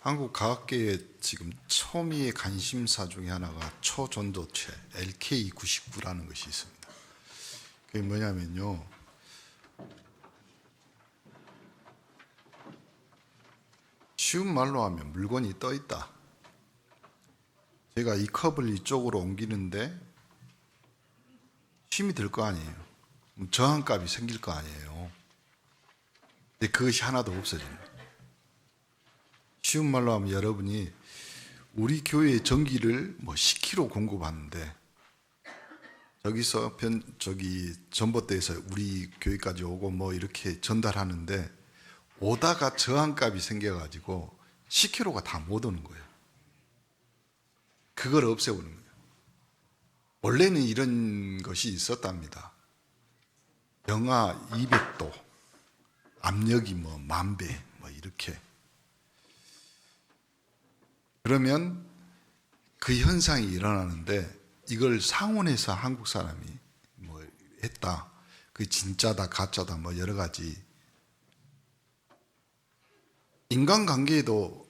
한국 과학계에 지금 초미의 관심사 중에 하나가 초전도체 LK99라는 것이 있습니다. 그게 뭐냐면요, 쉬운 말로 하면 물건이 떠 있다. 제가 이 컵을 이쪽으로 옮기는데 힘이 들 거 아니에요. 저항값이 생길 거 아니에요. 근데 그것이 하나도 없어집니다. 쉬운 말로 하면 여러분이 우리 교회에 전기를 뭐 10kg 공급하는데 저기서 전봇대에서 우리 교회까지 오고 뭐 이렇게 전달하는데 오다가 저항값이 생겨가지고 10kg가 다 못 오는 거예요. 그걸 없애보는 거예요. 원래는 이런 것이 있었답니다. 영하 200도, 압력이 뭐 10,000배, 뭐 이렇게. 그러면 그 현상이 일어나는데 이걸 상온에서 한국 사람이 뭐 했다. 그 진짜다, 가짜다, 뭐 여러 가지. 인간관계에도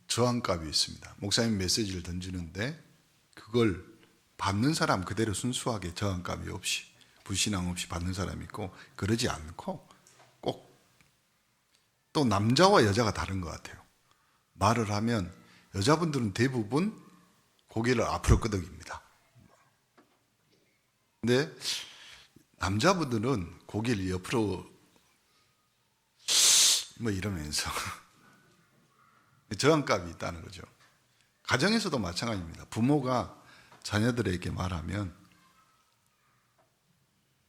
저항값이 있습니다. 목사님 메시지를 던지는데 그걸 받는 사람 그대로 순수하게 저항값이 없이, 불신앙 없이 받는 사람이 있고, 그러지 않고 꼭 또 남자와 여자가 다른 것 같아요. 말을 하면 여자분들은 대부분 고개를 앞으로 끄덕입니다. 근데 남자분들은 고개를 옆으로 뭐 이러면서 저항값이 있다는 거죠. 가정에서도 마찬가지입니다. 부모가 자녀들에게 말하면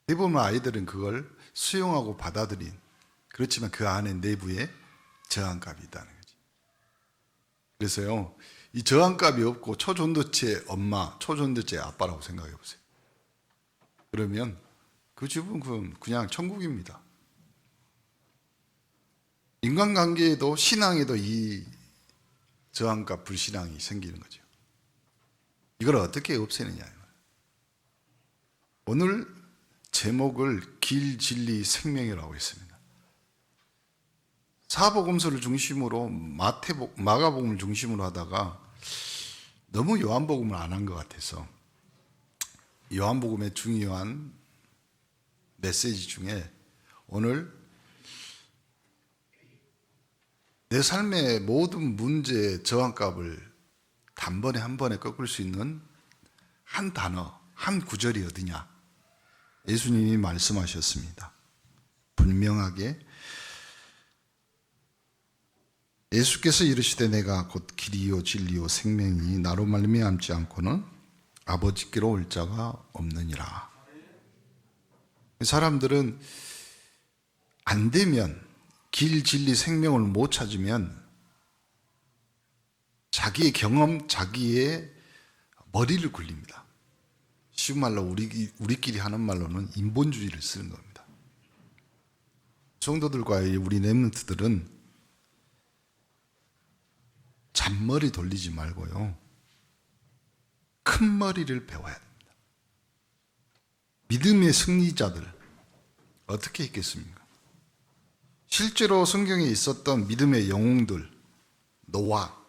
대부분 아이들은 그걸 수용하고 받아들인, 그렇지만 그 안에 내부에 저항값이 있다는 거죠. 그래서요, 이 저항값이 없고 초전도체 엄마, 초전도체 아빠라고 생각해 보세요. 그러면 그 집은 그냥 천국입니다. 인간관계에도 신앙에도 이 저항값, 불신앙이 생기는 거죠. 이걸 어떻게 없애느냐. 오늘 제목을 길, 진리, 생명이라고 했습니다. 사복음서를 중심으로 마가복음을 중심으로 하다가 너무 요한복음을 안 한 것 같아서 요한복음의 중요한 메시지 중에 오늘 내 삶의 모든 문제의 저항값을 단번에 한 번에 꺾을 수 있는 한 단어, 한 구절이 어디냐? 예수님이 말씀하셨습니다. 분명하게 예수께서 이르시되 내가 곧 길이요 진리요 생명이니 나로 말미암지 않고는 아버지께로 올 자가 없느니라. 사람들은 안 되면, 길, 진리, 생명을 못 찾으면 자기의 경험, 자기의 머리를 굴립니다. 쉬운 말로 우리끼리 하는 말로는 인본주의를 쓰는 겁니다. 성도들과의 우리 렘넌트들은 잔머리 돌리지 말고요, 큰 머리를 배워야 됩니다. 믿음의 승리자들 어떻게 있겠습니까? 실제로 성경에 있었던 믿음의 영웅들, 노아죠.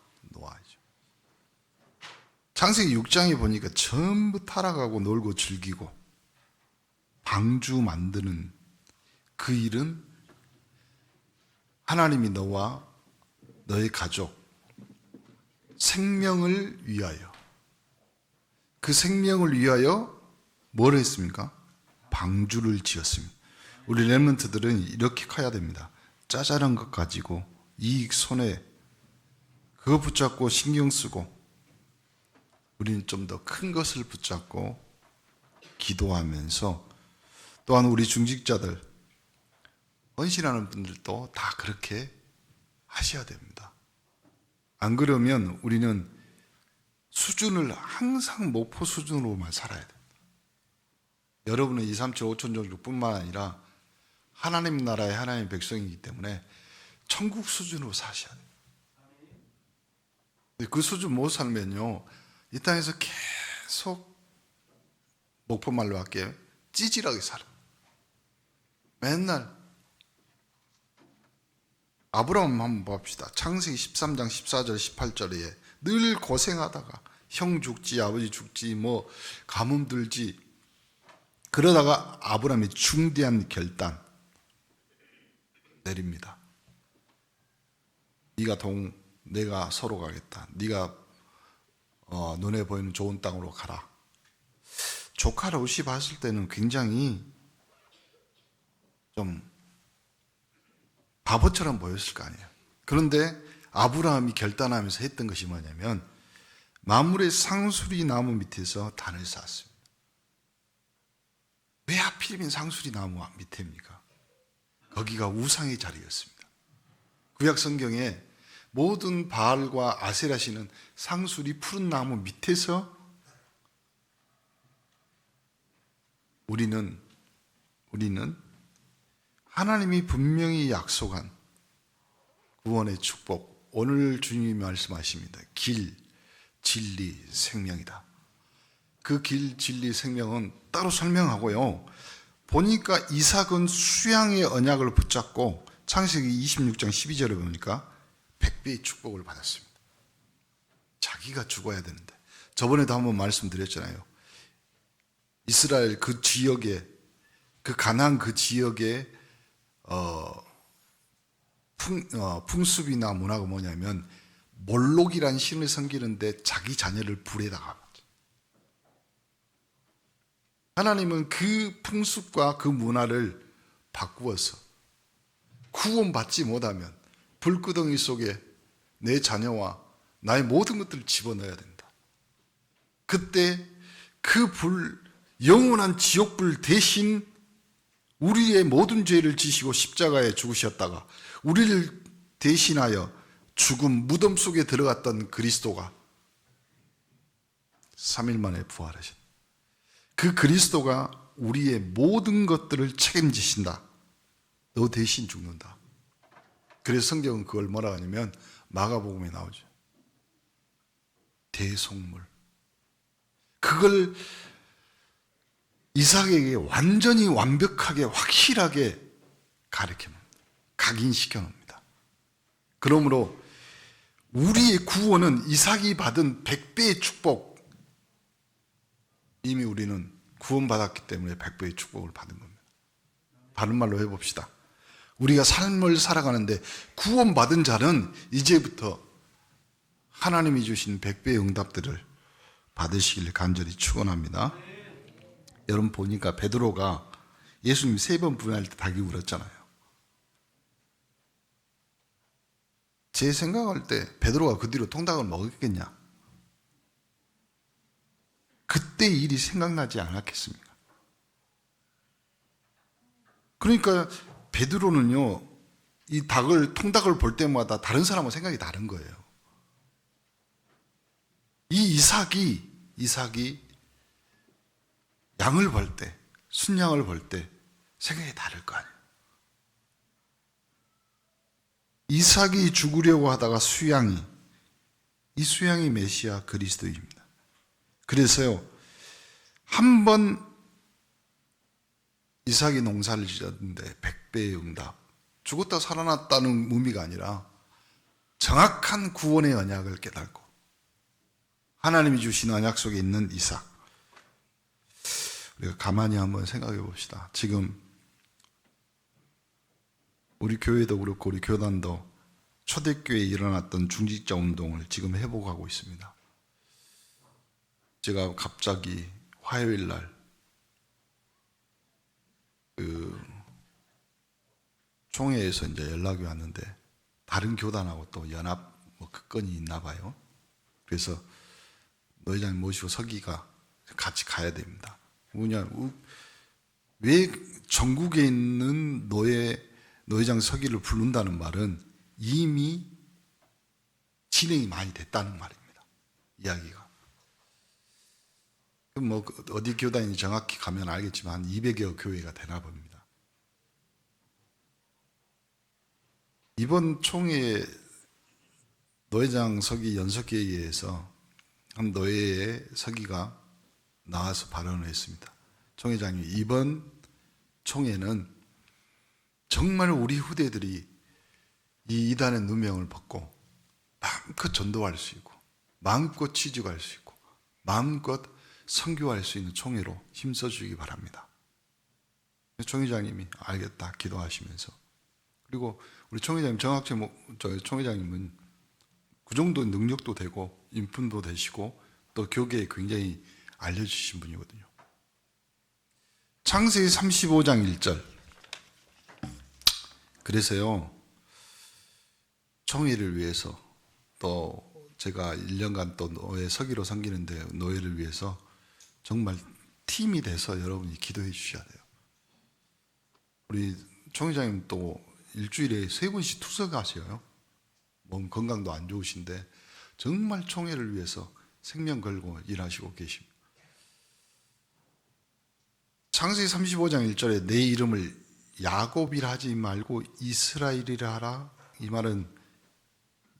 창세기 6장에 보니까 전부 타락하고 놀고 즐기고 방주 만드는 그 일은 하나님이 너와 너의 가족, 생명을 위하여, 그 생명을 위하여 뭘 했습니까? 방주를 지었습니다. 우리 렘넌트들은 이렇게 커야 됩니다. 짜잘한 것 가지고 이익 손해 그거 붙잡고 신경 쓰고, 우리는 좀 더 큰 것을 붙잡고 기도하면서, 또한 우리 중직자들, 헌신하는 분들도 다 그렇게 하셔야 됩니다. 안 그러면 우리는 수준을 항상 목표 수준으로만 살아야 됩니다. 여러분은 2, 3, 7, 5천 종족뿐만 아니라 하나님 나라의 하나님의 백성이기 때문에 천국 수준으로 사셔야 돼요. 그 수준 못 살면요, 이 땅에서 계속, 목포말로 할게요, 찌질하게 살아. 맨날 아브라함 한번 봅시다. 창세기 13장 14절 18절에 늘 고생하다가 형 죽지 아버지 죽지 뭐 가뭄 들지 그러다가 아브라함이 중대한 결단 내립니다. 네가 동 내가 서로 가겠다. 네가 눈에 보이는 좋은 땅으로 가라. 조카 롯이 봤을 때는 굉장히 좀 바보처럼 보였을 거 아니에요. 그런데 아브라함이 결단하면서 했던 것이 뭐냐면 마물의 상수리 나무 밑에서 단을 쌓았습니다. 왜 하필이면 상수리 나무 밑에입니까? 거기가 우상의 자리였습니다. 구약 성경에 모든 바알과 아세라시는 상수리 푸른 나무 밑에서 우리는 하나님이 분명히 약속한 구원의 축복, 오늘 주님이 말씀하십니다. 길, 진리, 생명이다. 그 길, 진리, 생명은 따로 설명하고요. 보니까 이삭은 수양의 언약을 붙잡고 창세기 26장 12절에 보니까 100배의 축복을 받았습니다. 자기가 죽어야 되는데. 저번에도 한번 말씀드렸잖아요. 이스라엘 그 지역에, 그 가나안 그 지역에 풍습이나 문화가 뭐냐면 몰록이란 신을 섬기는데 자기 자녀를 불에다가 하나님은 그 풍습과 그 문화를 바꾸어서 구원받지 못하면 불구덩이 속에 내 자녀와 나의 모든 것들을 집어넣어야 된다. 그때 그 영원한 지옥불 대신 우리의 모든 죄를 지시고 십자가에 죽으셨다가 우리를 대신하여 죽음 무덤 속에 들어갔던 그리스도가 3일 만에 부활하셨다. 그 그리스도가 우리의 모든 것들을 책임지신다. 너 대신 죽는다. 그래서 성경은 그걸 뭐라 하냐면 마가복음에 나오죠. 대속물. 그걸 이삭에게 완전히 완벽하게 확실하게 가르쳐놓습니다. 각인시켜 놓습니다. 그러므로 우리의 구원은 이삭이 받은 100배의 축복, 이미 우리는 구원받았기 때문에 100배의 축복을 받은 겁니다. 다른 말로 해봅시다. 우리가 삶을 살아가는데 구원받은 자는 이제부터 하나님이 주신 100배의 응답들을 받으시길 간절히 축원합니다. 여러분 보니까 베드로가 예수님 3번 부인할 때 닭이 울었잖아요. 제 생각할 때 베드로가 그 뒤로 통닭을 먹었겠냐? 그때 일이 생각나지 않았겠습니까? 그러니까 베드로는요, 이 통닭을 볼 때마다 다른 사람과 생각이 다른 거예요. 이 이삭이 양을 볼 때, 순양을 볼 때 생각이 다를 거 아니에요. 이삭이 죽으려고 하다가 이 수양이 메시아 그리스도입니다. 그래서요, 한 번 이삭이 농사를 지었는데 100배의 응답, 죽었다 살아났다는 의미가 아니라 정확한 구원의 언약을 깨닫고 하나님이 주신 언약 속에 있는 이삭. 우리가 가만히 한번 생각해 봅시다. 지금 우리 교회도 그렇고 우리 교단도 초대교회에 일어났던 중직자 운동을 지금 회복하고 있습니다. 제가 갑자기 화요일 날 총회에서 이제 연락이 왔는데 다른 교단하고 또 연합 그 건이 있나 봐요. 그래서 노회장님 모시고 서기가 같이 가야 됩니다. 왜 전국에 있는 노회장 서기를 부른다는 말은 이미 진행이 많이 됐다는 말입니다. 이야기가. 뭐 어디 교단인지 정확히 가면 알겠지만 한 200여 교회가 되나 봅니다. 이번 총회 노회장 서기 연석회의에서 한 노회의 서기가 나와서 발언을 했습니다. 총회장님, 이번 총회는 정말 우리 후대들이 이 이단의 누명을 벗고 마음껏 전도할 수 있고 마음껏 취직할 수 있고 마음껏 선교할 수 있는 총회로 힘써주기 바랍니다. 총회장님이 알겠다 기도하시면서, 그리고 우리 총회장님 총회장님은 그 정도 능력도 되고 인품도 되시고 또 교계에 굉장히 알려주신 분이거든요. 창세기 35장 1절. 그래서요, 총회를 위해서 또 제가 1년간 또 노예 서기로 섬기는데 노예를 위해서 정말 팀이 돼서 여러분이 기도해 주셔야 돼요. 우리 총회장님 또 일주일에 3번씩 투석하셔요. 몸 건강도 안 좋으신데 정말 총회를 위해서 생명 걸고 일하시고 계십니다. 창세기 35장 1절에 내 이름을 야곱이라 하지 말고 이스라엘이라 하라. 이 말은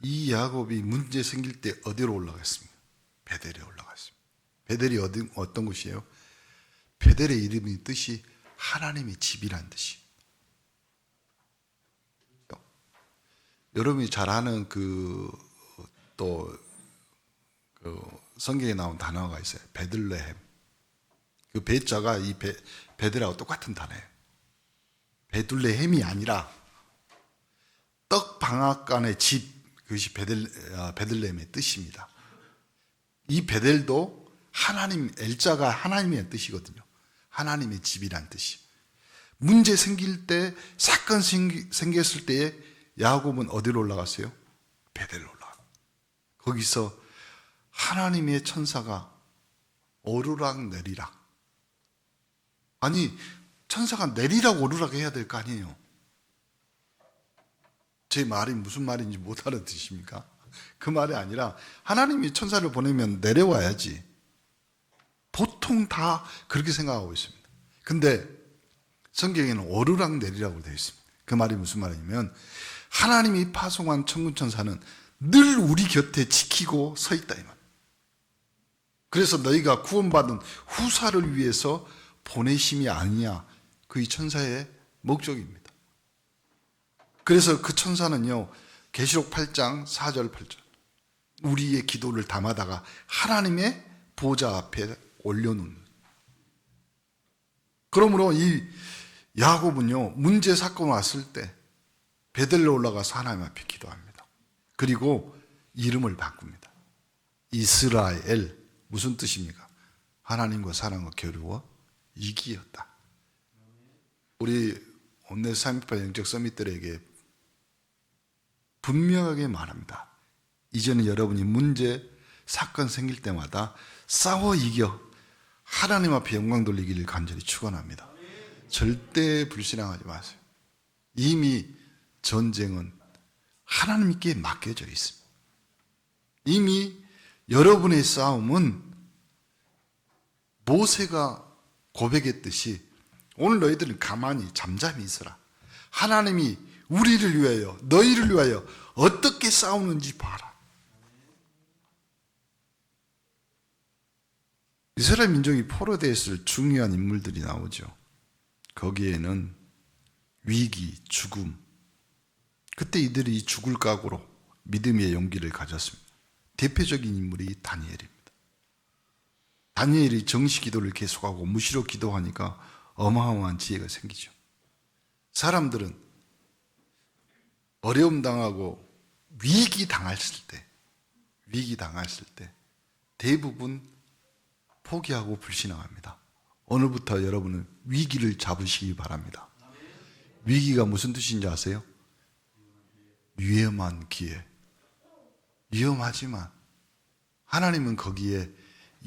이 야곱이 문제 생길 때 어디로 올라갔습니까? 베델에 올라갔습니다. 베델이 어떤 곳이에요? 베델의 이름의 뜻이 하나님의 집이란 뜻이에요. 여러분이 잘 아는 성경에 나온 단어가 있어요. 베들레헴. 그 베자가 이 베델하고 똑같은 단어예요. 베들레헴이 아니라 떡 방앗간의 집, 그것이 베들레헴의 뜻입니다. 이 베델도 하나님, 엘자가 하나님의 뜻이거든요. 하나님의 집이란 뜻이. 문제 생길 때, 사건 생겼을 때에 야곱은 어디로 올라갔어요? 베델로 올라갔어요. 거기서 하나님의 천사가 오르락 내리락. 아니, 천사가 내리락 오르락 해야 될 거 아니에요. 제 말이 무슨 말인지 못 알아듣십니까? 그 말이 아니라 하나님이 천사를 보내면 내려와야지. 보통 다 그렇게 생각하고 있습니다. 근데 성경에는 오르락 내리락으로 되어 있습니다. 그 말이 무슨 말이냐면 하나님이 파송한 천군 천사는 늘 우리 곁에 지키고 서 있다 이 말. 그래서 너희가 구원받은 후사를 위해서 보내심이 아니냐, 그 이 천사의 목적입니다. 그래서 그 천사는요, 계시록 8장 4절 8절 우리의 기도를 담아다가 하나님의 보좌 앞에 올려놓는. 그러므로 이 야곱은요, 문제 사건 왔을 때 베델로 올라가서 하나님 앞에 기도합니다. 그리고 이름을 바꿉니다. 이스라엘. 무슨 뜻입니까? 하나님과 사람과 겨루어 이기었다. 우리 온누리 368 영적 서밋들에게 분명하게 말합니다. 이제는 여러분이 문제, 사건 생길 때마다 싸워 이겨 하나님 앞에 영광 돌리기를 간절히 축원합니다. 절대 불신앙하지 마세요. 이미 전쟁은 하나님께 맡겨져 있습니다. 이미 여러분의 싸움은 모세가 고백했듯이 오늘 너희들은 가만히 잠잠히 있어라. 하나님이 우리를 위하여, 너희를 위하여 어떻게 싸우는지 봐라. 이스라엘 민족이 포로되었을 중요한 인물들이 나오죠. 거기에는 위기, 죽음, 그때 이들이 죽을 각오로 믿음의 용기를 가졌습니다. 대표적인 인물이 다니엘입니다. 다니엘이 정시 기도를 계속하고 무시로 기도하니까 어마어마한 지혜가 생기죠. 사람들은 어려움 당하고 위기 당했을 때 대부분 포기하고 불신앙합니다. 오늘부터 여러분은 위기를 잡으시기 바랍니다. 위기가 무슨 뜻인지 아세요? 위험한 기회. 위험하지만 하나님은 거기에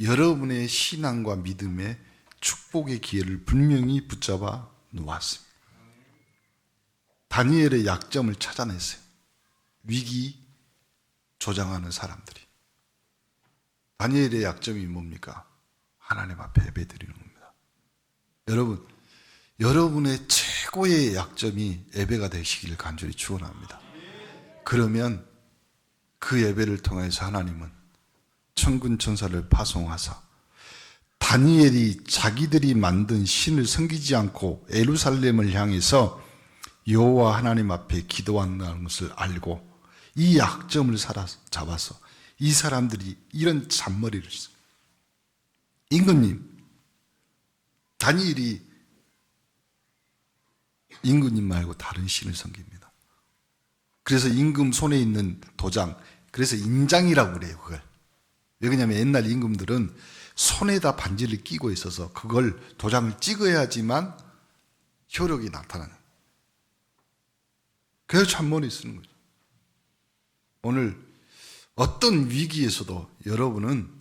여러분의 신앙과 믿음의 축복의 기회를 분명히 붙잡아 놓았습니다. 다니엘의 약점을 찾아냈어요. 위기 조장하는 사람들이. 다니엘의 약점이 뭡니까? 하나님 앞에 예배드리는 겁니다. 여러분, 여러분의 최고의 약점이 예배가 되시기를 간절히 축원합니다. 그러면 그 예배를 통해서 하나님은 천군 천사를 파송하사 다니엘이 자기들이 만든 신을 섬기지 않고 예루살렘을 향해서 여호와 하나님 앞에 기도한다는 것을 알고 이 약점을 잡아서 이 사람들이 이런 잔머리를 했어요. 임금님, 다니엘이 임금님 말고 다른 신을 섬깁니다. 그래서 임금 손에 있는 도장, 그래서 인장이라고 그래요, 그걸. 왜 그러냐면 옛날 임금들은 손에다 반지를 끼고 있어서 그걸 도장을 찍어야지만 효력이 나타나는. 그래서 잔머리 쓰는 거죠. 오늘 어떤 위기에서도 여러분은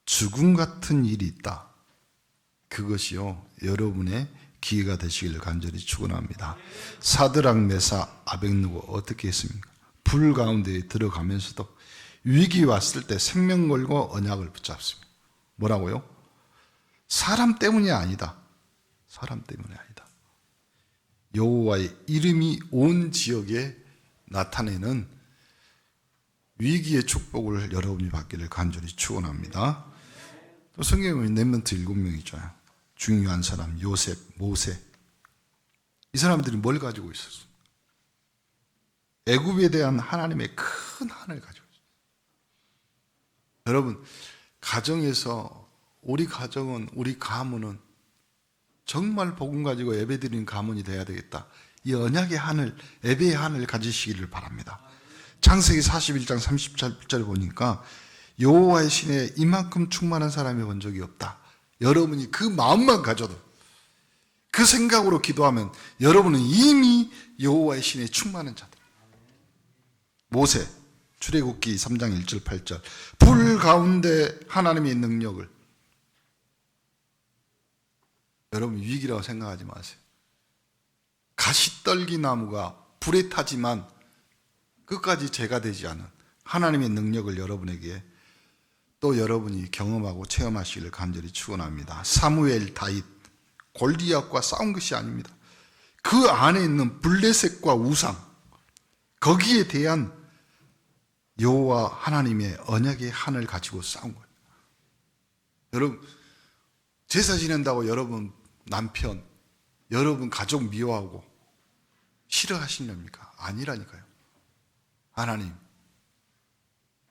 죽음 같은 일이 있다. 그것이요, 여러분의 기회가 되시기를 간절히 축원합니다. 사드락, 메사, 아벳느고 어떻게 했습니까? 불 가운데 들어가면서도 위기 왔을 때 생명 걸고 언약을 붙잡습니다. 뭐라고요? 사람 때문이 아니다. 사람 때문이 아니다. 여호와의 이름이 온 지역에 나타내는 위기의 축복을 여러분이 받기를 간절히 축원합니다. 또 성경에 보면 렘넌트 7명 있잖아요. 중요한 사람, 요셉, 모세. 이 사람들이 뭘 가지고 있었어? 애굽에 대한 하나님의 큰 한을 가지고 있어요. 여러분, 가정에서 우리 가정은, 우리 가문은 정말 복음 가지고 예배드리는 가문이 돼야 되겠다. 이 언약의 한을, 예배의 한을 가지시기를 바랍니다. 창세기 41장 30절 보니까 여호와의 신에 이만큼 충만한 사람이 본 적이 없다. 여러분이 그 마음만 가져도, 그 생각으로 기도하면 여러분은 이미 여호와의 신에 충만한 자들. 모세, 출애굽기 3장 1절 8절, 불 가운데 하나님의 능력을. 여러분, 위기라고 생각하지 마세요. 가시떨기 나무가 불에 타지만 끝까지 죄가 되지 않은 하나님의 능력을 여러분에게 또 여러분이 경험하고 체험하시기를 간절히 축원합니다. 사무엘, 다윗, 골리앗과 싸운 것이 아닙니다. 그 안에 있는 블레셋과 우상, 거기에 대한 여호와 하나님의 언약의 한을 가지고 싸운 거예요. 여러분, 제사 지낸다고 여러분 남편, 여러분 가족 미워하고 싫어하시렵니까? 아니라니까요. 하나님,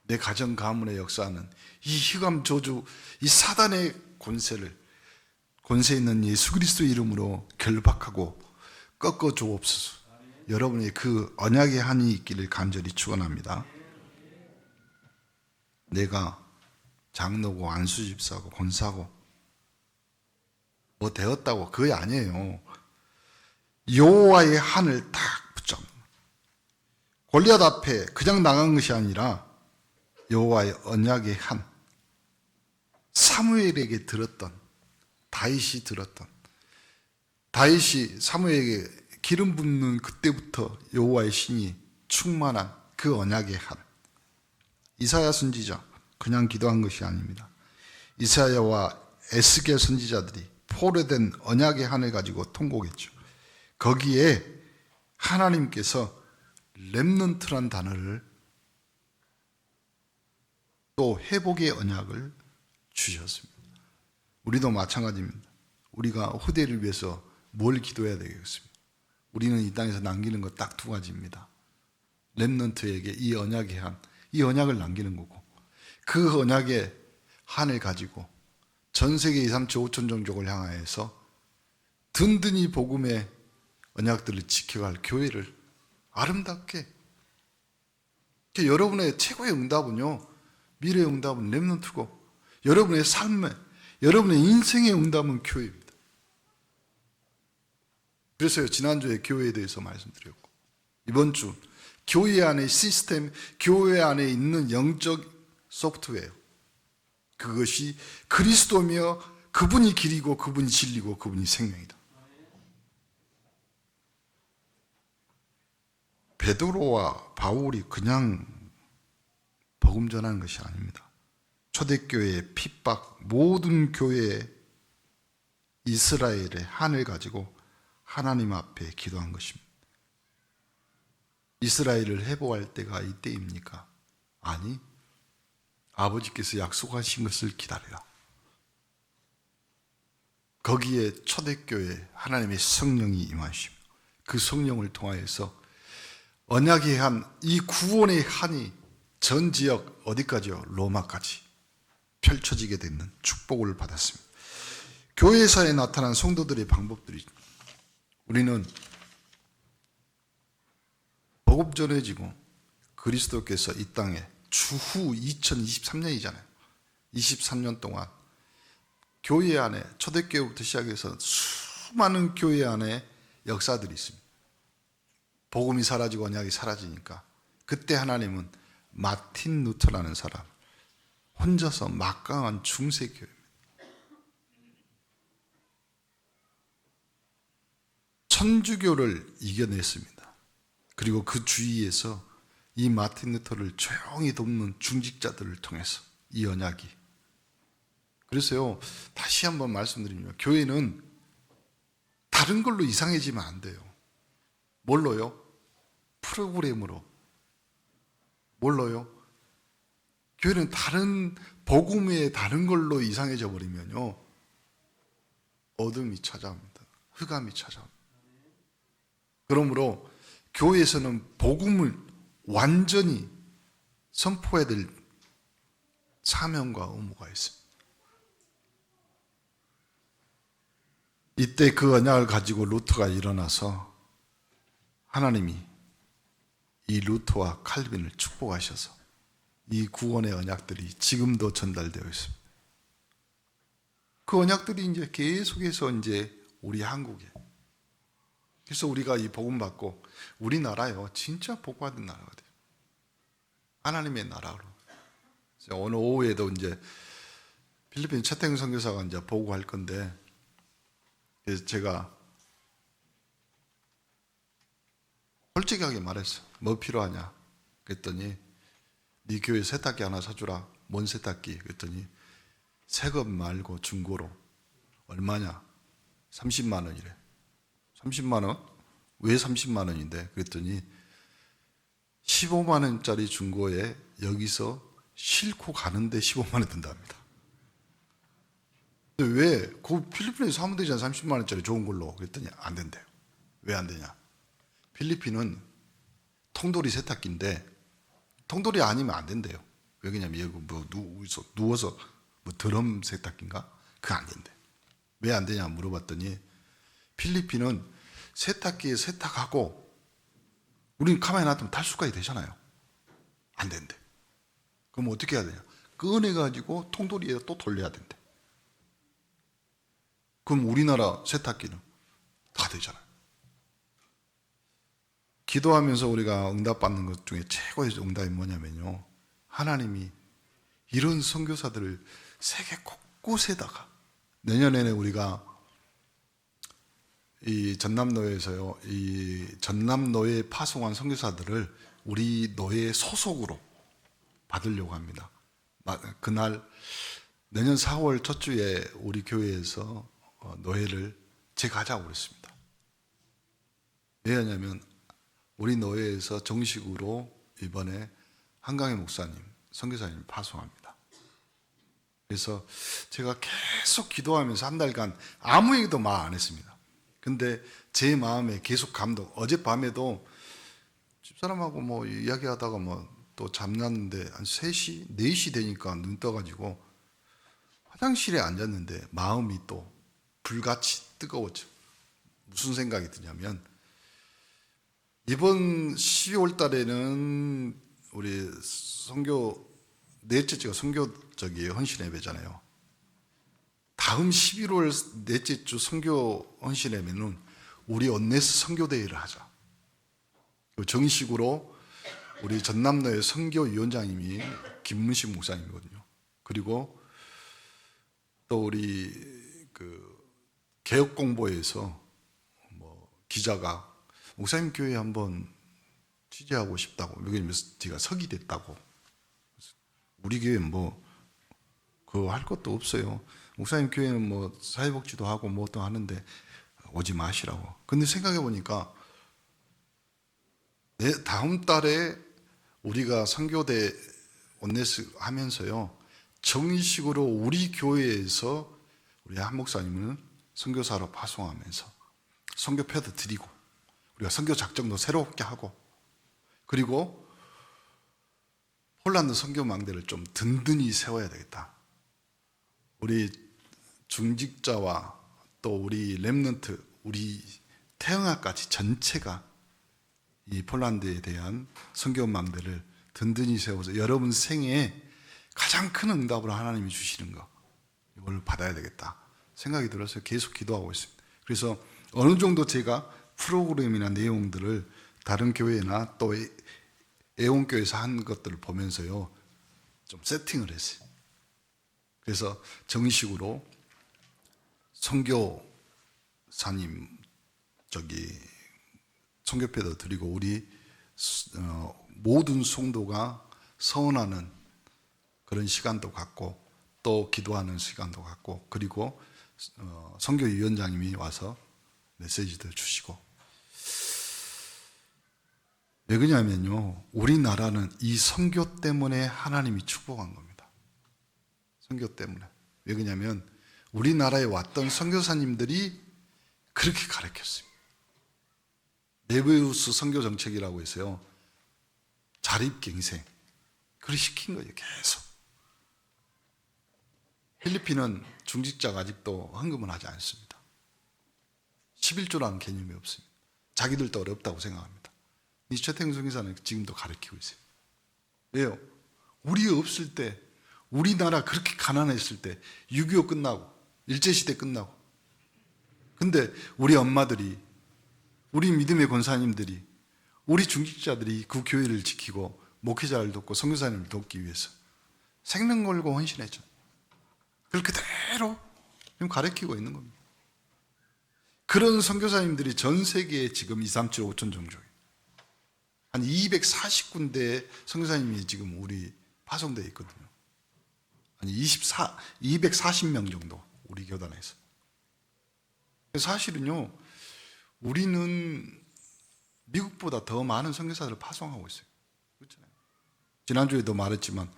내 가정 가문의 역사는 이 흑암 저주, 이 사단의 권세 있는 예수 그리스도의 이름으로 결박하고 꺾어 주옵소서. 여러분의 그 언약의 한이 있기를 간절히 축원합니다. 내가 장로고 안수집사고 권사고 뭐 되었다고 그게 아니에요. 여호와의 한을 딱 붙잡는. 골리앗 앞에 그냥 나간 것이 아니라 여호와의 언약의 한. 사무엘에게 들었던, 다윗이 들었던, 다윗이 사무엘에게 기름 붓는 그때부터 여호와의 신이 충만한 그 언약의 한. 이사야 선지자 그냥 기도한 것이 아닙니다. 이사야와 에스겔 선지자들이 포로된 언약의 한을 가지고 통곡했죠. 거기에 하나님께서 렘넌트란 단어를, 또 회복의 언약을 주셨습니다. 우리도 마찬가지입니다. 우리가 후대를 위해서 뭘 기도해야 되겠습니까? 우리는 이 땅에서 남기는 것 딱 두 가지입니다. 렘넌트에게 이 언약의 한, 이 언약을 남기는 거고, 그 언약의 한을 가지고 전 세계 2, 3천, 5천 종족을 향하여서 든든히 복음의 언약들을 지켜갈 교회를 아름답게. 여러분의 최고의 응답은요, 미래의 응답은 렘넌트고, 여러분의 삶에, 여러분의 인생의 응답은 교회입니다. 그래서 지난주에 교회에 대해서 말씀드렸고, 이번 주 교회 안의 시스템, 교회 안에 있는 영적 소프트웨어, 그것이 그리스도며 그분이 길이고 그분이 진리고 그분이 생명이다. 베드로와 바울이 그냥 복음 전하는 것이 아닙니다. 초대교회의 핍박, 모든 교회의 이스라엘의 한을 가지고 하나님 앞에 기도한 것입니다. 이스라엘을 회복할 때가 이때입니까? 아니, 아버지께서 약속하신 것을 기다리라. 거기에 초대교회 하나님의 성령이 임하시며 그 성령을 통하여서 언약의 한, 이 구원의 한이 전 지역 어디까지요? 로마까지 펼쳐지게 되는 축복을 받았습니다. 교회사에 나타난 성도들의 방법들이, 우리는 복음 전해지고 그리스도께서 이 땅에 추후 2023년이잖아요. 23년 동안 교회 안에, 초대교회부터 시작해서 수많은 교회 안에 역사들이 있습니다. 복음이 사라지고 언약이 사라지니까 그때 하나님은 마틴 루터라는 사람, 혼자서 막강한 중세교회입니다. 천주교를 이겨냈습니다. 그리고 그 주위에서 이 마틴 루터를 조용히 돕는 중직자들을 통해서 이 언약이. 그래서요, 다시 한번 말씀드립니다. 교회는 다른 걸로 이상해지면 안 돼요. 뭘로요? 프로그램으로. 뭘로요? 교회는 다른 복음의 다른 걸로 이상해져 버리면요, 어둠이 찾아옵니다. 흑암이 찾아옵니다. 그러므로 교회에서는 복음을 완전히 선포해야 될 사명과 의무가 있습니다. 이때 그 언약을 가지고 루터가 일어나서 하나님이 이 루터와 칼빈을 축복하셔서 이 구원의 언약들이 지금도 전달되어 있습니다. 그 언약들이 이제 계속해서 이제 우리 한국에, 그래서 우리가 이 복음 받고 우리나라요, 진짜 복 받은 나라가 돼요. 하나님의 나라로. 오늘 오후에도 이제 필리핀 최태웅 선교사가 이제 보고할 건데, 그래서 제가 솔직하게 말했어. 뭐 필요하냐? 그랬더니 네 교회 세탁기 하나 사주라. 뭔 세탁기? 그랬더니 새것 말고 중고로. 얼마냐? 30만 원이래. 30만 원? 왜 30만 원인데? 그랬더니 15만 원짜리 중고에 여기서 싣고 가는데 15만 원 든답니다. 근데 왜? 그 필리핀에서 사면 되잖아. 30만 원짜리 좋은 걸로. 그랬더니 안 된대요. 왜 안 되냐? 필리핀은 통돌이 세탁기인데 통돌이 아니면 안 된대요. 왜 그러냐면 여기 뭐 누워서 뭐 드럼 세탁기인가? 그거 안 된대. 왜 안 되냐 물어봤더니 필리핀은 세탁기에 세탁하고 우리는 가만히 놔두면 탈수까지 되잖아요. 안 된대. 그럼 어떻게 해야 되냐? 꺼내가지고 통돌이에 또 돌려야 된대. 그럼 우리나라 세탁기는 다 되잖아요. 기도하면서 우리가 응답받는 것 중에 최고의 응답이 뭐냐면요, 하나님이 이런 선교사들을 세계 곳곳에다가, 내년에는 우리가 이 전남노회에서요, 이 전남노회에 파송한 선교사들을 우리 노회 소속으로 받으려고 합니다. 그날 내년 4월 첫 주에 우리 교회에서 노회를 제가 하자고 그랬습니다. 왜냐하면 우리 노회에서 정식으로 이번에 한강의 목사님, 선교사님 파송합니다. 그래서 제가 계속 기도하면서 한 달간 아무 얘기도 말 안 했습니다. 근데 제 마음에 계속 감동. 어젯밤에도 집사람하고 뭐 이야기하다가 뭐 또 잠났는데 한 3시, 4시 되니까 눈 떠가지고 화장실에 앉았는데 마음이 또 불같이 뜨거웠죠. 무슨 생각이 드냐면, 이번 12월 달에는 우리 선교 넷째 주가 선교적이에요. 헌신 예배잖아요. 다음 11월 넷째 주 선교 헌신 예배는 우리 언네스 선교대회를 하자. 정식으로 우리 전남노회 선교위원장님이 김문식 목사님이거든요. 그리고 또 우리 그 개혁공보에서 뭐 기자가 목사님 교회 한번 취재하고 싶다고, 여기 제가 석이 됐다고. 우리 교회는 뭐 그거 할 것도 없어요. 목사님 교회는 뭐 사회복지도 하고 뭐 또 하는데 오지 마시라고. 근데 생각해 보니까 다음 달에 우리가 선교대 온네스 하면서요, 정식으로 우리 교회에서 우리 한 목사님은 선교사로 파송하면서 선교표도 드리고 우리가 선교 작정도 새롭게 하고, 그리고 폴란드 선교망대를 좀 든든히 세워야 되겠다. 우리 중직자와 또 우리 렘넌트, 우리 태영아까지 전체가 이 폴란드에 대한 선교망대를 든든히 세워서 여러분 생애에 가장 큰 응답으로 하나님이 주시는 거, 이걸 받아야 되겠다 생각이 들어서 계속 기도하고 있습니다. 그래서 어느 정도 제가 프로그램이나 내용들을 다른 교회나 또 애원교회에서 한 것들을 보면서요, 좀 세팅을 했어요. 그래서 정식으로 선교사님 선교패도 드리고 우리 모든 성도가 서원하는 그런 시간도 갖고 또 기도하는 시간도 갖고, 그리고 선교위원장님이 와서 메시지도 주시고. 왜 그러냐면요, 우리나라는 이 선교 때문에 하나님이 축복한 겁니다. 선교 때문에. 왜 그러냐면 우리나라에 왔던 선교사님들이 그렇게 가르쳤습니다. 메비우스 선교 정책이라고 해서요, 자립갱생 그걸 시킨 거예요. 계속. 필리핀은 중직자가 아직도 헌금을 하지 않습니다. 11조라는 개념이 없습니다. 자기들도 어렵다고 생각합니다. 이 최태웅 선교사는 지금도 가르치고 있어요. 왜요? 우리 없을 때, 우리나라 그렇게 가난했을 때, 6.25 끝나고 일제시대 끝나고, 근데 우리 엄마들이, 우리 믿음의 권사님들이, 우리 중직자들이 그 교회를 지키고 목회자를 돕고 선교사님을 돕기 위해서 생명 걸고 헌신했죠. 그걸 그대로 지금 가르치고 있는 겁니다. 그런 선교사님들이 전 세계에 지금 2, 3, 7, 5천 종족이에요. 한 240군데 선교사님이 지금 우리 파송되어 있거든요. 한 240명 정도 우리 교단에서. 사실은요, 우리는 미국보다 더 많은 선교사들을 파송하고 있어요. 그렇잖아요. 지난주에도 말했지만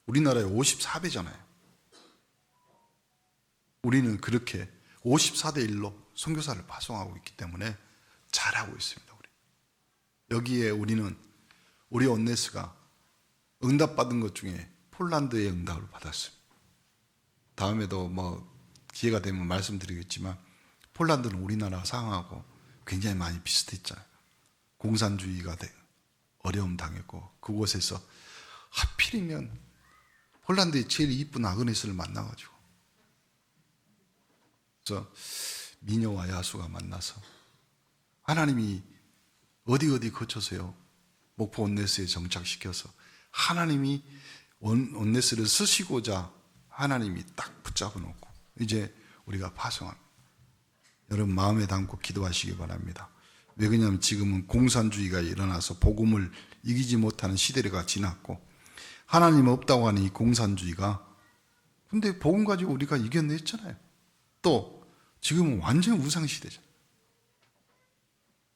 우리나라의 54배잖아요. 우리는 그렇게 54대 1로 선교사를 파송하고 있기 때문에 잘하고 있습니다. 여기에 우리 온네스가 응답받은 것 중에 폴란드의 응답을 받았습니다. 다음에도 기회가 되면 말씀드리겠지만 폴란드는 우리나라 상황하고 굉장히 많이 비슷했잖아요. 공산주의가 어려움 당했고, 그곳에서 하필이면 폴란드의 제일 이쁜 아그네스를 만나가지고, 그래서 미녀와 야수가 만나서 하나님이 어디 거쳐서요, 목포 온네스에 정착시켜서 하나님이 온네스를 쓰시고자 하나님이 딱 붙잡아 놓고 이제 우리가 파송합니다. 여러분 마음에 담고 기도하시기 바랍니다. 왜 그러냐면 지금은 공산주의가 일어나서 복음을 이기지 못하는 시대가 지났고, 하나님 없다고 하는 이 공산주의가, 근데 복음 가지고 우리가 이겨냈잖아요. 또 지금은 완전 우상시대잖아요.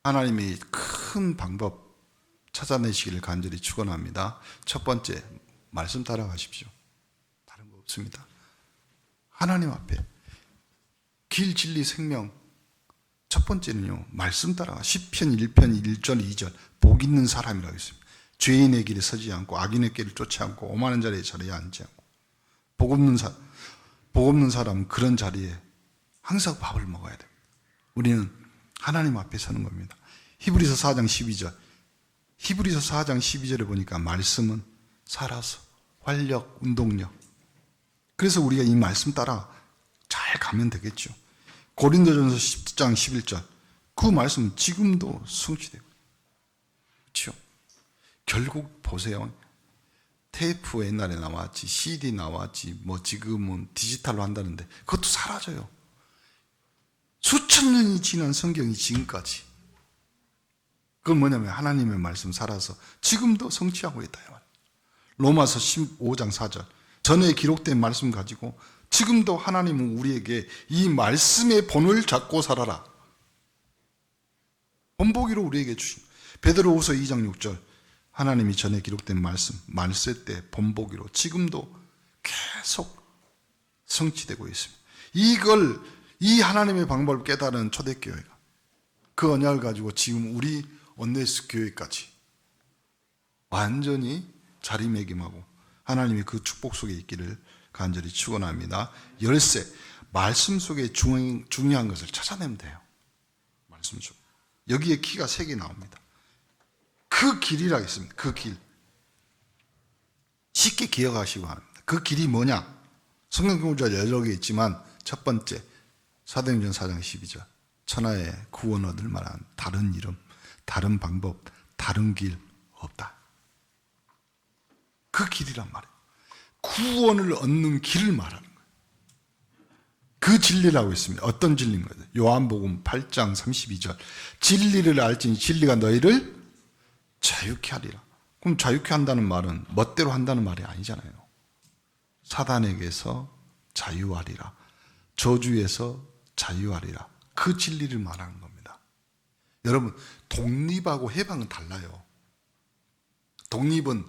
하나님이 큰 방법 찾아내시기를 간절히 축원합니다. 첫 번째, 말씀 따라가십시오. 다른 거 없습니다. 하나님 앞에 길, 진리, 생명. 첫 번째는요, 말씀 따라가. 시편 1편 1절 2절 복 있는 사람이라고 했습니다. 죄인의 길에 서지 않고 악인의 길을 쫓지 않고 오만한 자리에 앉지 않고, 복 없는 사람은 그런 자리에 항상 밥을 먹어야 됩니다. 우리는 하나님 앞에 서는 겁니다. 히브리서 4장 12절. 히브리서 4장 12절에 보니까 말씀은 살아서 활력, 운동력. 그래서 우리가 이 말씀 따라 잘 가면 되겠죠. 고린도전서 10장 11절. 그 말씀은 지금도 성취되고. 그렇죠? 결국 보세요. 테이프 옛날에 나왔지, CD 나왔지, 지금은 디지털로 한다는데 그것도 사라져요. 수천 년이 지난 성경이 지금까지. 그건 뭐냐면 하나님의 말씀 살아서 지금도 성취하고 있다. 로마서 15장 4절. 전에 기록된 말씀 가지고 지금도 하나님은 우리에게 이 말씀의 본을 잡고 살아라. 본보기로 우리에게 주신. 베드로후서 2장 6절. 하나님이 전에 기록된 말씀, 말세 때 본보기로 지금도 계속 성취되고 있습니다. 이 하나님의 방법을 깨달은 초대교회가, 그 언약을 가지고 지금 우리 온네스 교회까지 완전히 자리매김하고 하나님의 그 축복 속에 있기를 간절히 축원합니다. 열쇠, 말씀 속에 중요한 것을 찾아내면 돼요. 말씀 속. 여기에 키가 3개 나옵니다. 그 길이라고 했습니다. 그 길. 쉽게 기억하시기 바랍니다. 그 길이 뭐냐? 성경 구절 여러 개 있지만 첫 번째, 사도행전 4장 12절. 천하에 구원 얻을 만한 다른 이름, 다른 방법, 다른 길 없다. 그 길이란 말이에요. 구원을 얻는 길을 말하는 거예요. 그 진리라고 했습니다. 어떤 진리인 거예요? 요한복음 8장 32절. 진리를 알지니 진리가 너희를 자유케 하리라. 그럼 자유케 한다는 말은 멋대로 한다는 말이 아니잖아요. 사단에게서 자유하리라. 저주에서 자유하리라. 그 진리를 말하는 겁니다. 여러분, 독립하고 해방은 달라요. 독립은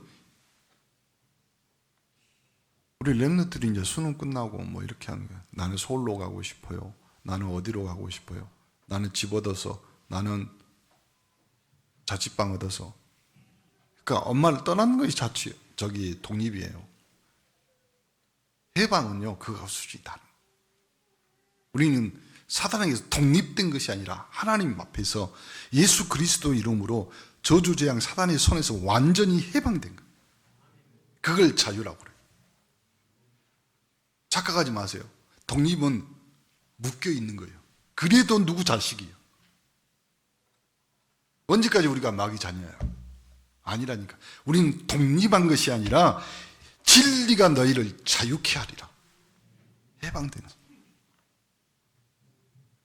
우리 렘너들이 이제 수능 끝나고 뭐 이렇게 하는 거예요. 나는 서울로 가고 싶어요. 나는 어디로 가고 싶어요. 나는 집 얻어서, 나는 자취방 얻어서. 그러니까 엄마를 떠나는 것이 독립이에요. 해방은요, 그거 수준이 다른. 우리는 사단에게서 독립된 것이 아니라 하나님 앞에서 예수 그리스도 이름으로 저주재앙 사단의 손에서 완전히 해방된 거예요. 그걸 자유라고 그래요. 착각하지 마세요. 독립은 묶여 있는 거예요. 그래도 누구 자식이에요? 언제까지 우리가 마귀 자녀예요? 아니라니까. 우리는 독립한 것이 아니라 진리가 너희를 자유케 하리라. 해방되는.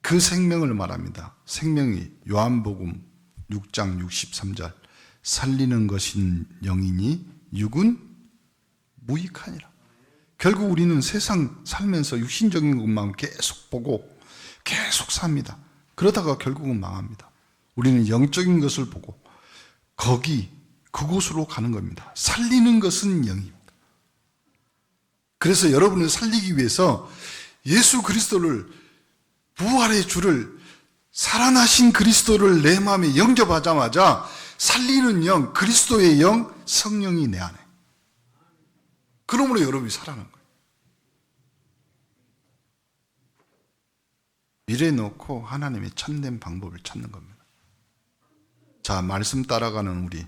그 생명을 말합니다. 생명이 요한복음 6장 63절. 살리는 것인 영이니 육은 무익하니라. 결국 우리는 세상 살면서 육신적인 것만 계속 보고 계속 삽니다. 그러다가 결국은 망합니다. 우리는 영적인 것을 보고 그곳으로 가는 겁니다. 살리는 것은 영입니다. 그래서 여러분을 살리기 위해서 예수 그리스도를, 부활의 주를, 살아나신 그리스도를 내 마음에 영접하자마자 살리는 영, 그리스도의 영, 성령이 내 안에. 그러므로 여러분이 살아난 거예요. 미래에 놓고 하나님의 참된 방법을 찾는 겁니다. 자, 말씀 따라가는 우리.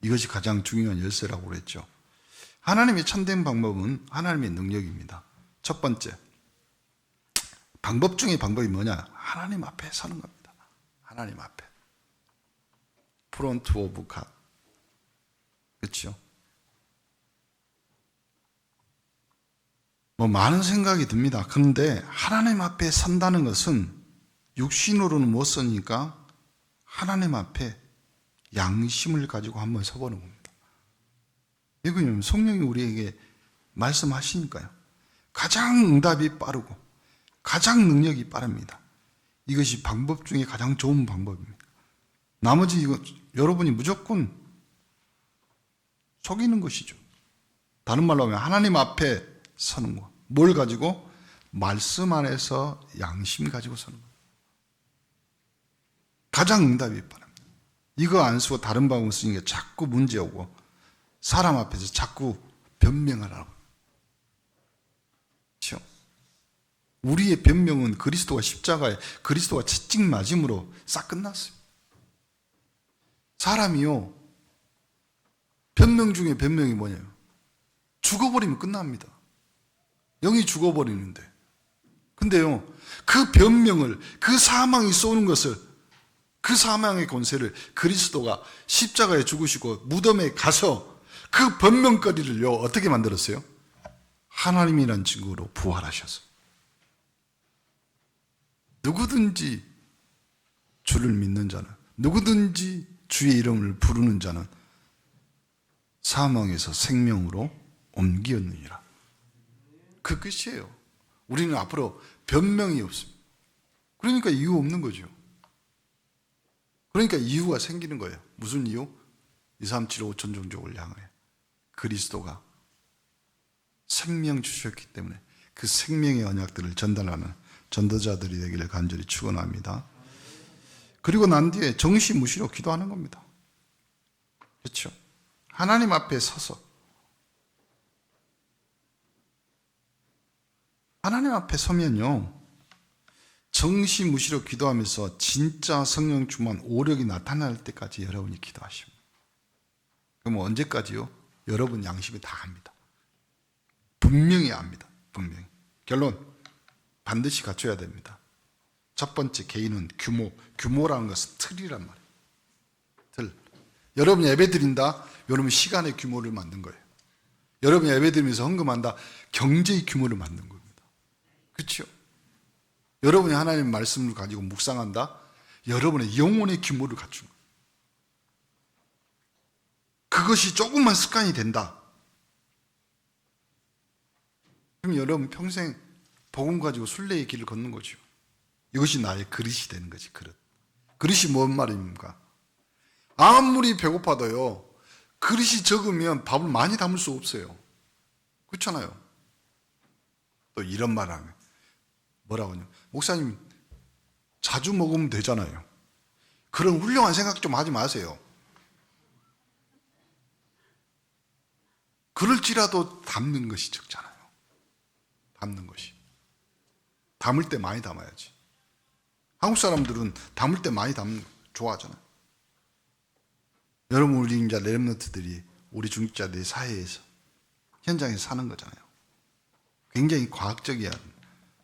이것이 가장 중요한 열쇠라고 그랬죠. 하나님의 참된 방법은 하나님의 능력입니다. 첫 번째, 방법 중에 방법이 뭐냐? 하나님 앞에 서는 겁니다. 하나님 앞에. 프론트 오브 갓. 그렇죠? 뭐 많은 생각이 듭니다. 그런데 하나님 앞에 선다는 것은 육신으로는 못 서니까 하나님 앞에 양심을 가지고 한번 서보는 겁니다. 이거는 성령이 우리에게 말씀하시니까요. 가장 응답이 빠르고 가장 능력이 빠릅니다. 이것이 방법 중에 가장 좋은 방법입니다. 나머지 여러분이 무조건 속이는 것이죠. 다른 말로 하면 하나님 앞에 서는 것. 뭘 가지고? 말씀 안에서 양심 가지고 서는 것. 가장 응답이 빠릅니다. 이거 안 쓰고 다른 방법 쓰니까 자꾸 문제 오고 사람 앞에서 자꾸 변명하라고. 그렇죠? 우리의 변명은 그리스도가 십자가에 그리스도가 채찍 맞음으로 싹 끝났어요. 사람이요, 변명 중에 변명이 뭐냐요? 죽어버리면 끝납니다. 영이 죽어버리는데. 근데요, 그 변명을, 그 사망이 쏘는 것을, 그 사망의 권세를 그리스도가 십자가에 죽으시고 무덤에 가서 그 변명거리를요, 어떻게 만들었어요? 하나님이란 증거로 부활하셔서. 누구든지 주를 믿는 자는, 누구든지 주의 이름을 부르는 자는 사망에서 생명으로 옮기었느니라. 그 끝이에요. 우리는 앞으로 변명이 없습니다. 그러니까 이유 없는 거죠. 그러니까 이유가 생기는 거예요. 무슨 이유? 237 5천 종족을 향해 그리스도가 생명 주셨기 때문에 그 생명의 언약들을 전달하는 전도자들이 되기를 간절히 축원합니다. 그리고 난 뒤에 정시무시로 기도하는 겁니다. 그렇죠? 하나님 앞에 서서 하나님 앞에 서면요, 정시무시로 기도하면서 진짜 성령 충만 오력이 나타날 때까지 여러분이 기도하십니다. 그럼 언제까지요? 여러분 양심이 다 합니다. 분명히 압니다. 분명히. 결론, 반드시 갖춰야 됩니다. 첫 번째, 개인은 규모라는 것은 틀이란 말이에요. 틀. 여러분이 예배 드린다, 여러분 시간의 규모를 만든 거예요. 여러분이 예배 드리면서 헌금한다, 경제의 규모를 만든 겁니다. 그렇죠? 여러분이 하나님의 말씀을 가지고 묵상한다, 여러분의 영혼의 규모를 갖춘 거예요. 그것이 조금만 습관이 된다, 그럼 여러분 평생 복음 가지고 순례의 길을 걷는 거죠. 이것이 나의 그릇이 되는 거지. 그릇이 뭔 말입니까? 아무리 배고파도요, 그릇이 적으면 밥을 많이 담을 수 없어요. 그렇잖아요. 또 이런 말 하면 뭐라고 하냐, 목사님 자주 먹으면 되잖아요. 그런 훌륭한 생각 좀 하지 마세요. 그럴지라도 담는 것이 적잖아요. 담는 것이. 담을 때 많이 담아야지. 한국 사람들은 담을 때 많이 담는 거 좋아하잖아요. 여러분, 우리 이제 렘넌트들이 우리 중직자들이 사회에서 현장에서 사는 거잖아요. 굉장히 과학적이야.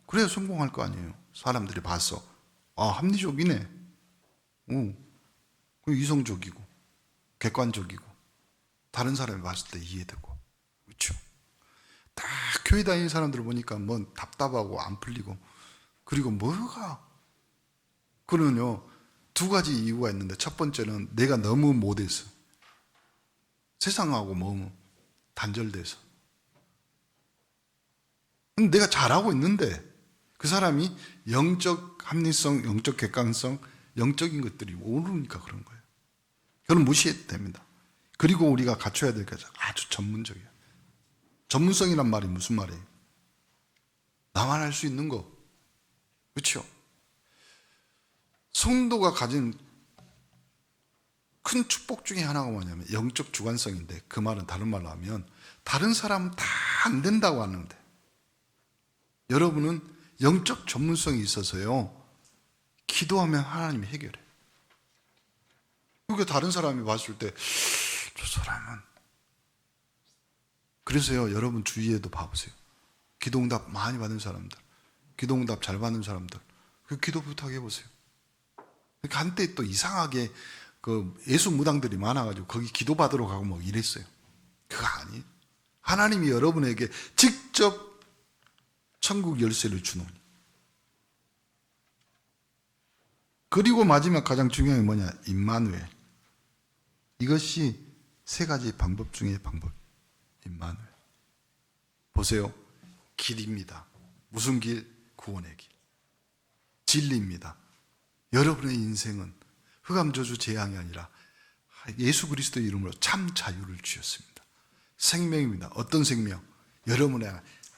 그래야 성공할 거 아니에요. 사람들이 봐서 합리적이네. 이성적이고 객관적이고 다른 사람이 봤을 때 이해되고. 그렇죠? 다 교회 다니는 사람들을 보니까 뭐 답답하고 안 풀리고, 그리고 뭐가, 그러면요 두 가지 이유가 있는데, 첫 번째는 내가 너무 못해서, 세상하고 너무 단절돼서. 근데 내가 잘하고 있는데 그 사람이 영적 합리성, 영적 객관성, 영적인 것들이 모르니까 그런 거예요. 그건 무시해도 됩니다. 그리고 우리가 갖춰야 될 것이 아주 전문적이에요. 전문성이란 말이 무슨 말이에요? 나만 할 수 있는 거. 그렇죠? 성도가 가진 큰 축복 중에 하나가 뭐냐면 영적 주관성인데, 그 말은 다른 말로 하면 다른 사람은 다 안 된다고 하는데 여러분은 영적 전문성이 있어서요, 기도하면 하나님이 해결해. 그러니까 다른 사람이 봤을 때 저 사람은, 그래서요 여러분 주위에도 봐보세요. 기도응답 많이 받는 사람들, 기도응답 잘 받는 사람들, 그 기도 부탁해보세요. 그러니까 한때 또 이상하게 그 예수 무당들이 많아가지고 거기 기도 받으러 가고 뭐 이랬어요. 그거 아니에요. 하나님이 여러분에게 직접 천국 열쇠를 주노니. 그리고 마지막 가장 중요한 게 뭐냐, 임마누엘. 이것이 세 가지 방법 중에 방법. 임마누엘. 보세요. 길입니다. 무슨 길? 구원의 길. 진리입니다. 여러분의 인생은 흑암저주 재앙이 아니라 예수 그리스도의 이름으로 참 자유를 주셨습니다. 생명입니다. 어떤 생명? 여러분의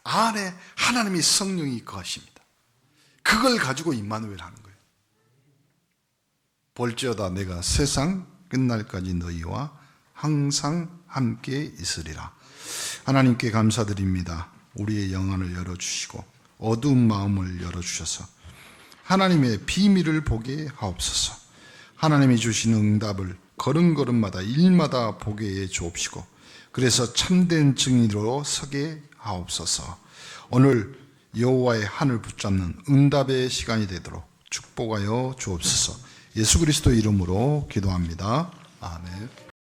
안에 하나님의 성령이 거하십니다. 그걸 가지고 임마누엘 하는 거예요. 볼지어다 내가 세상 끝날까지 너희와 항상 함께 있으리라. 하나님께 감사드립니다. 우리의 영안을 열어주시고 어두운 마음을 열어주셔서 하나님의 비밀을 보게 하옵소서. 하나님이 주시는 응답을 걸음걸음마다 일마다 보게 해 주옵시고, 그래서 참된 증인으로 서게 하옵소서. 오늘 여호와의 한을 붙잡는 응답의 시간이 되도록 축복하여 주옵소서. 예수 그리스도 이름으로 기도합니다. 아멘.